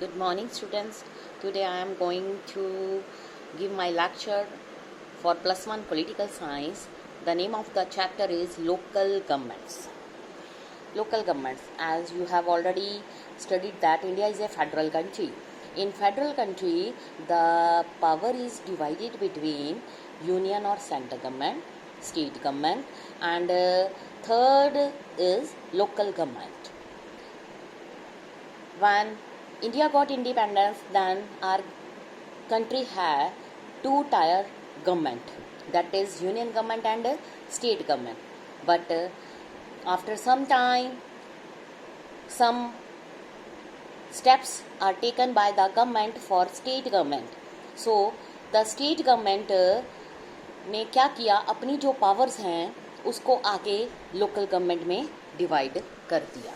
Good morning, students. Today I am going to give my lecture for plus one political science. The name of the chapter is local governments. Local governments, as you have already studied that India is a federal country. In federal country, the power is divided between union or central government, state government, and third is local government. When India got independence, then our country had two-tier government, that is union government and state government. But after some time, some steps are taken by the government for state government. So the state government ने क्या किया, अपनी जो powers हैं उसको आगे local government में divide कर दिया.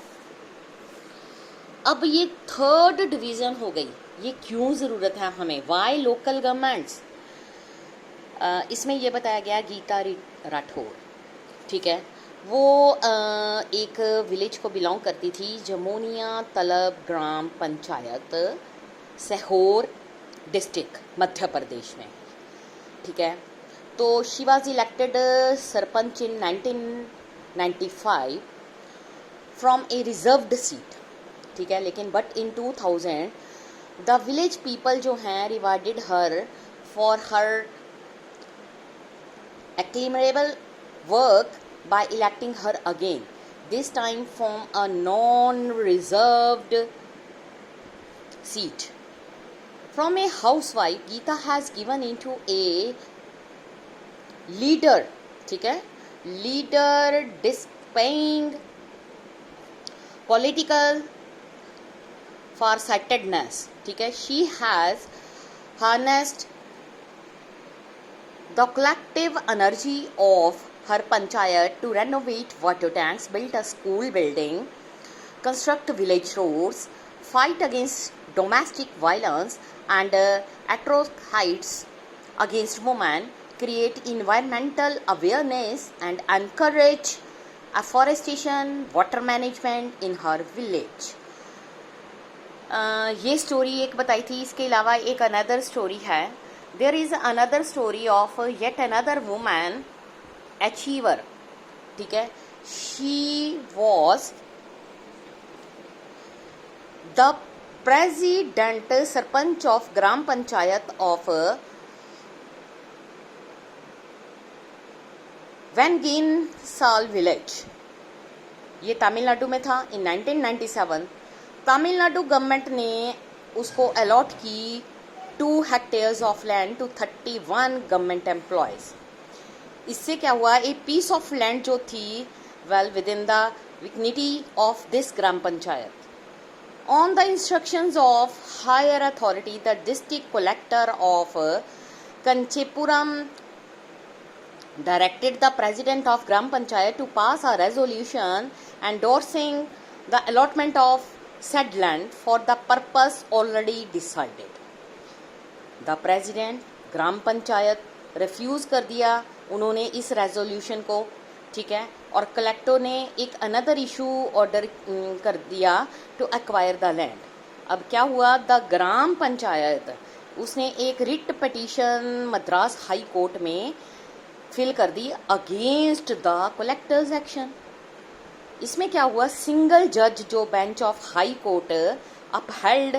अब ये थर्ड डिवीज़न हो गई. ये क्यों ज़रूरत है हमें, वाई लोकल गवर्नमेंट्स? इसमें ये बताया गया गीता राठौर, ठीक है, वो एक विलेज को बिलोंग करती थी, जमोनिया तलब ग्राम पंचायत, सीहोर डिस्ट्रिक्ट, मध्य प्रदेश में, ठीक है. तो she was elected sarpanch in 1995 from A reserved seat, ठीक है. लेकिन but in 2000 the village people जो हैं rewarded her for her acclamable work by electing her again, this time from a non-reserved seat. From a housewife, Geeta has given into a leader, ठीक है, leader displaying political farsightedness, ठीक है. She has harnessed the collective energy of her panchayat to renovate water tanks, build a school building, construct village roads, fight against domestic violence and atrocities against women, create environmental awareness and encourage afforestation, water management in her village. ये story एक बताई थी. इसके अलावा एक another story है. There is another story of yet another woman achiever, ठीक है. She was the president sarpanch of gram panchayat of Venginsal village. ये तमिलनाडु में था. इन 1997 तमिलनाडु गवर्नमेंट ने उसको अलॉट की 2 hectares of land to 31 government employees. इससे क्या हुआ, ए पीस ऑफ लैंड जो थी well within the vicinity of this gram panchayat. On the instructions of higher authority, the district collector of Kanchipuram directed the president of gram panchayat to pass a resolution endorsing the allotment of said land for the purpose already decided. The president gram panchayat refuse कर दिया उन्होंने इस resolution को, ठीक है. और collector ने एक अनदर इशू ऑर्डर कर दिया टू एक्वायर द लैंड. अब क्या हुआ, द ग्राम पंचायत उसने एक writ petition Madras high court में फिल कर दी अगेंस्ट द कलेक्टर्स एक्शन. इसमें क्या हुआ, सिंगल जज जो bench of high court upheld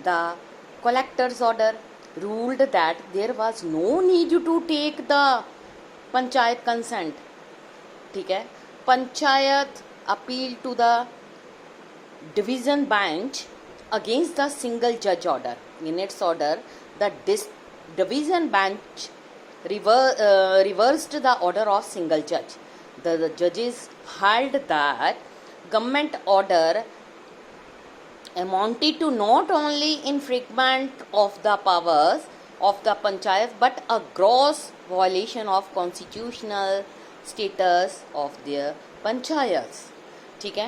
the collectors order, ruled that there was no need to take the panchayat consent, ठीक है. Panchayat appealed to the division bench against the single judge order. In its order, the division bench reversed the order of single judge. The judges held that government order amounted to not only infringement of the powers of the panchayat but a gross violation of constitutional status of their panchayats, ठीक है.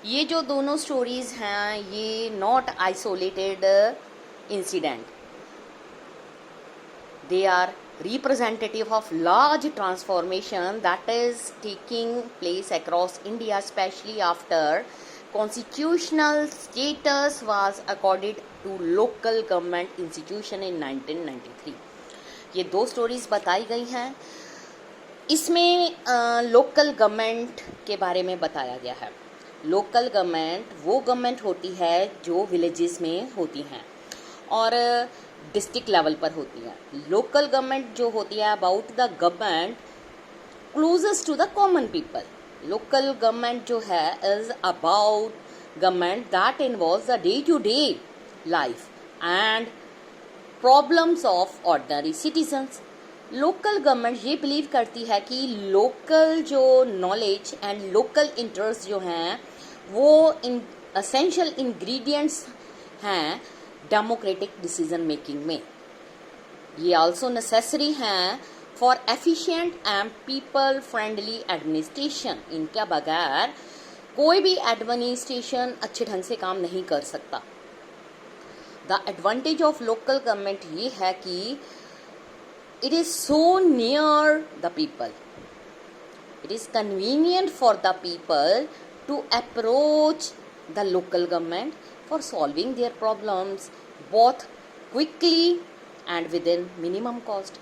ये जो दोनों stories हैं ये not isolated incident, they are representative of large transformation that is taking place across India, especially after constitutional status was accorded to local government institution in 1993। ये दो stories बताई गई हैं। इसमें लोकल गवर्नमेंट के बारे में बताया गया है। लोकल गवर्नमेंट वो गवर्नमेंट होती है जो विलेजेस में होती हैं और डिस्ट्रिक्ट लेवल पर होती है। लोकल गवर्नमेंट जो होती है about the government closest to the common people. Local government जो है is about government that involves the day to day life and problems of ordinary citizens. Local government ये believe करती है कि लोकल जो नॉलेज एंड लोकल इंटरेस्ट जो हैं वो एसेंशियल इंग्रेडिएंट्स हैं डेमोक्रेटिक डिसीजन मेकिंग में। ये आल्सो नेसेसरी हैं for efficient and people friendly administration. इनके बगैर कोई भी एडमिनिस्ट्रेशन अच्छे ढंग से काम नहीं कर सकता। The advantage of local government ये है कि it is so near the people. It is convenient for the people to approach the local government for solving their problems both quickly and within minimum cost.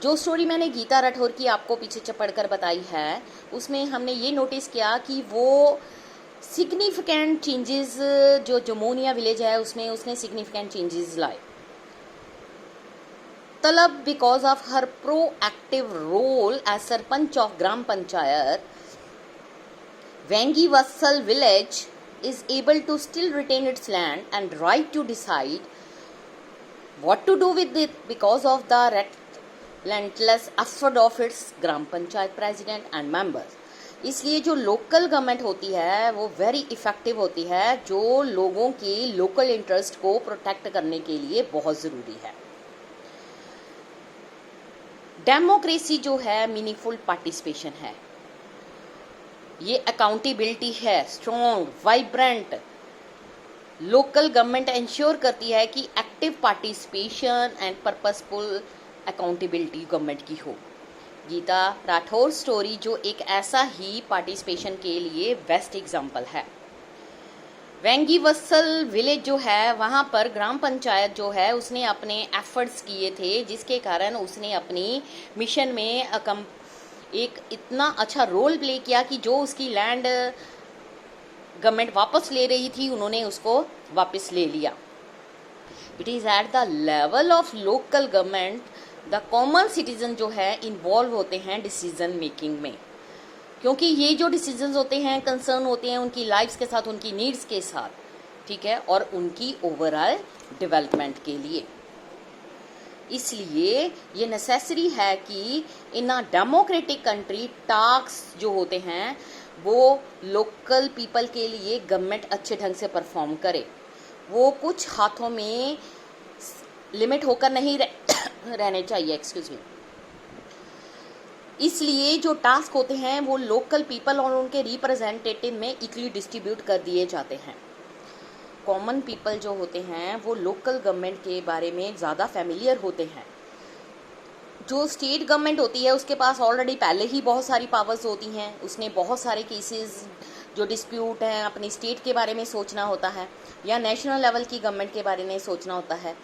जो story मैंने गीता राठौर की आपको पीछे पढ़कर बताई है उसमें हमने ये नोटिस किया कि वो सिग्निफिकेंट चेंजेस जो जमोनिया विलेज है उसमें उसने सिग्निफिकेंट चेंजेस लाए। तलब because of her proactive role as sarpanch of gram panchayat, Vengi Vassal village is able to still retain its land and right to decide what to do with it because of the relentless effort of its gram panchayat president and members। इसलिए जो local government होती है वो very effective होती है जो लोगों के लोकल इंटरेस्ट को प्रोटेक्ट करने के लिए बहुत ज़रूरी है। डेमोक्रेसी जो है मीनिंगफुल पार्टिसिपेशन है, ये अकाउंटेबिलिटी है, strong vibrant. Local government ensure करती है कि active participation and purposeful accountability government की हो। गीता राठौर स्टोरी जो एक ऐसा ही पार्टिसिपेशन के लिए बेस्ट एग्जाम्पल है। वेंगी वत्सल विलेज जो है वहाँ पर ग्राम पंचायत जो है उसने अपने एफर्ट्स किए थे जिसके कारण उसने अपनी मिशन में एक इतना अच्छा रोल प्ले किया कि जो उसकी लैंड गवर्नमेंट वापस ले रही थी उन्होंने उसको वापस ले लिया। It is at the level of local government the common citizen जो है इन्वॉल्व होते हैं डिसीजन मेकिंग में, क्योंकि ये जो डिसीजंस होते हैं कंसर्न होते हैं उनकी लाइफ्स के साथ, उनकी नीड्स के साथ, ठीक है, और उनकी ओवरऑल डेवलपमेंट के लिए। इसलिए ये नेसेसरी है कि इन अ डेमोक्रेटिक कंट्री टास्क जो होते हैं वो लोकल पीपल के लिए गवर्नमेंट अच्छे ढंग से परफॉर्म करे। वो कुछ हाथों में लिमिट होकर नहीं रहने चाहिए, एक्सक्यूज मी। इसलिए जो टास्क होते हैं वो लोकल पीपल और उनके रिप्रेजेंटेटिव में इक्वली डिस्ट्रीब्यूट कर दिए जाते हैं। कॉमन पीपल जो होते हैं वो लोकल गवर्नमेंट के बारे में ज़्यादा फैमिलियर होते हैं। जो स्टेट गवर्नमेंट होती है उसके पास ऑलरेडी पहले ही बहुत सारी पावर्स होती हैं, उसने बहुत सारे केसेस जो डिस्प्यूट हैं अपनी स्टेट के बारे में सोचना होता है या नेशनल लेवल की गवर्नमेंट के बारे में सोचना होता है।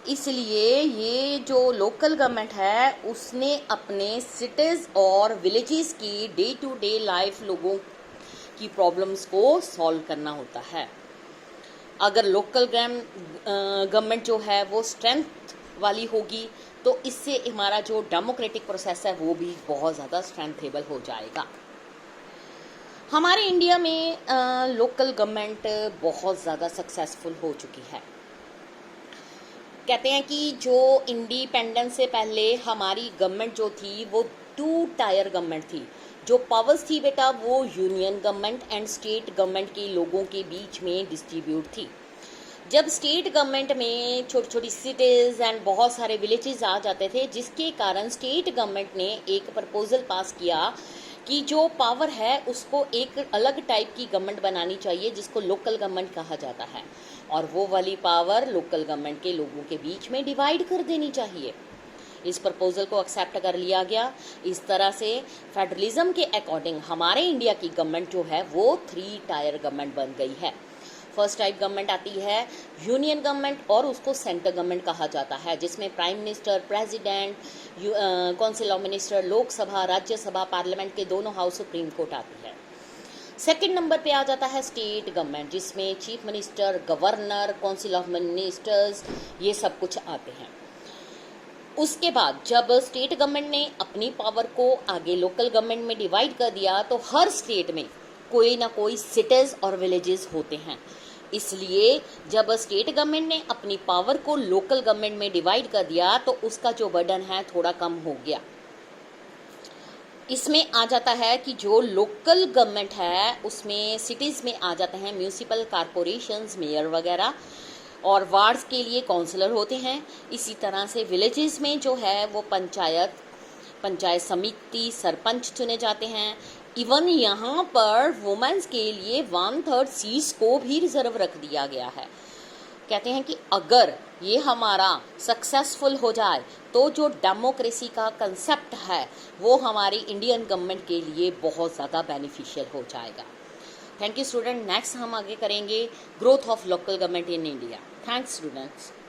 इसलिए ये जो लोकल गवर्नमेंट है उसने अपने सिटीज़ और विलेजेस की डे टू डे लाइफ लोगों की प्रॉब्लम्स को सॉल्व करना होता है। अगर लोकल गवर्नमेंट जो है वो स्ट्रेंथ वाली होगी तो इससे हमारा जो डेमोक्रेटिक प्रोसेस है वो भी बहुत ज़्यादा स्ट्रेंथेबल हो जाएगा। हमारे इंडिया में लोकल गवर्नमेंट बहुत ज़्यादा सक्सेसफुल हो चुकी है। कहते हैं कि जो इंडिपेंडेंस से पहले हमारी गवर्नमेंट जो थी वो 2 टायर गवर्नमेंट थी। जो पावर्स थी बेटा वो union government and state government के लोगों के बीच में डिस्ट्रीब्यूट थी। जब स्टेट गवर्नमेंट में छोटी छोटी सिटीज़ एंड बहुत सारे विलेजेस आ जाते थे जिसके कारण स्टेट गवर्नमेंट ने एक प्रपोजल पास किया कि जो पावर है उसको एक अलग टाइप की गवर्नमेंट बनानी चाहिए जिसको लोकल गवर्नमेंट कहा जाता है, और वो वाली पावर लोकल गवर्नमेंट के लोगों के बीच में डिवाइड कर देनी चाहिए। इस प्रपोजल को एक्सेप्ट कर लिया गया। इस तरह से फेडरलिज्म के अकॉर्डिंग हमारे इंडिया की गवर्नमेंट जो है वो 3 टायर गवर्नमेंट बन गई है। फर्स्ट टाइप गवर्नमेंट आती है यूनियन गवर्नमेंट और उसको सेंट्रल गवर्नमेंट कहा जाता है, जिसमें prime minister, president, council of minister, Lok Sabha, Rajya Sabha, parliament के दोनों हाउस, सुप्रीम कोर्ट आती है। सेकंड नंबर पे आ जाता है स्टेट गवर्नमेंट, जिसमें chief minister, governor, council of ministers, ये सब कुछ आते हैं। उसके बाद जब स्टेट गवर्नमेंट ने अपनी पावर को आगे लोकल गवर्नमेंट में डिवाइड कर दिया तो हर स्टेट में कोई ना कोई सिटीज और विलेजेस होते हैं। इसलिए जब स्टेट गवर्नमेंट ने अपनी पावर को लोकल गवर्नमेंट में डिवाइड कर दिया तो उसका जो बर्डन है थोड़ा कम हो गया। इसमें आ जाता है कि जो लोकल गवर्नमेंट है उसमें सिटीज़ में आ जाते हैं म्यूनिसिपल कॉरपोरेशंस, मेयर वगैरह, और वार्ड्स के लिए काउंसलर होते हैं। इसी तरह से विलेजेस में जो है वो पंचायत समिति, सरपंच चुने जाते हैं। इवन यहाँ पर वुमेन्स के लिए 1/3 सीट्स को भी रिजर्व रख दिया गया है। कहते हैं कि अगर ये हमारा सक्सेसफुल हो जाए तो जो डेमोक्रेसी का कंसेप्ट है वो हमारी इंडियन गवर्नमेंट के लिए बहुत ज़्यादा बेनिफिशियल हो जाएगा। Thank you student. नेक्स्ट हम आगे करेंगे growth of local government in India. Thanks students.